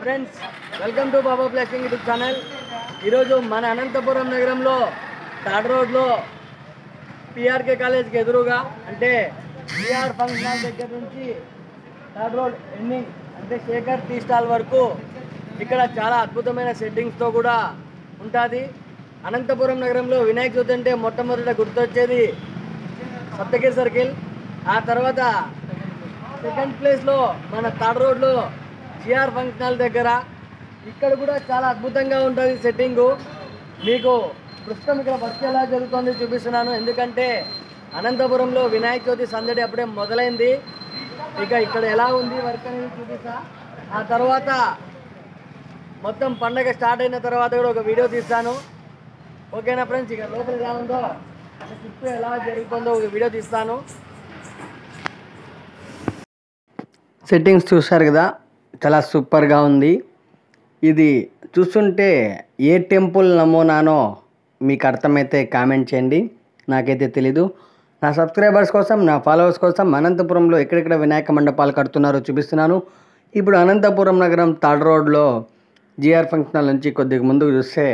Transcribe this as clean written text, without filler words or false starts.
Friends, welcome to Baba blessing YouTube channel. ఈరోజు మన అనంతపురం నగరంలో థర్డ్ రోడ్లో పిఆర్కే కాలేజ్కి ఎదురుగా అంటే పిఆర్ ఫంక్షన్ హాల్ దగ్గర నుంచి థర్డ్ రోడ్ ఎండింగ్ అంటే శేఖర్ టీ స్టాల్ వరకు ఇక్కడ చాలా అద్భుతమైన సెట్టింగ్స్తో కూడా ఉంటుంది. అనంతపురం నగరంలో వినాయక చవితి అంటే మొట్టమొదట గుర్తొచ్చేది సప్తగిరి సర్కిల్. ఆ తర్వాత సెకండ్ ప్లేస్లో మన థర్డ్ రోడ్లో జిఆర్ ఫంక్షన్ హాల్ దగ్గర ఇక్కడ కూడా చాలా అద్భుతంగా ఉంటుంది సెట్టింగు. మీకు ప్రస్తుతం ఇక్కడ వర్క్ ఎలా జరుగుతుందో చూపిస్తున్నాను. ఎందుకంటే అనంతపురంలో వినాయక చవితి సందడి అప్పుడే మొదలైంది. ఇక ఇక్కడ ఎలా ఉంది వర్క్ అనేది చూపిస్తా. ఆ తర్వాత మొత్తం పండగ స్టార్ట్ అయిన తర్వాత కూడా ఒక వీడియో తీస్తాను. ఓకేనా ఫ్రెండ్స్? ఇక లోపల ఎలా ఉందో చుట్టూ ఎలా జరుగుతుందో ఒక వీడియో తీస్తాను. సెట్టింగ్స్ చూస్తారు కదా, చాలా సూపర్గా ఉంది. ఇది చూస్తుంటే ఏ టెంపుల్ నమూనానో మీకు అర్థమైతే కామెంట్ చేయండి, నాకైతే తెలీదు. నా సబ్స్క్రైబర్స్ కోసం, నా ఫాలోవర్స్ కోసం అనంతపురంలో ఎక్కడెక్కడ వినాయక మండపాలు కడుతున్నారో చూపిస్తున్నాను. ఇప్పుడు అనంతపురం నగరం థర్డ్ రోడ్లో జిఆర్ ఫంక్షన్ హాల్ నుంచి కొద్దిగా ముందుకు చూస్తే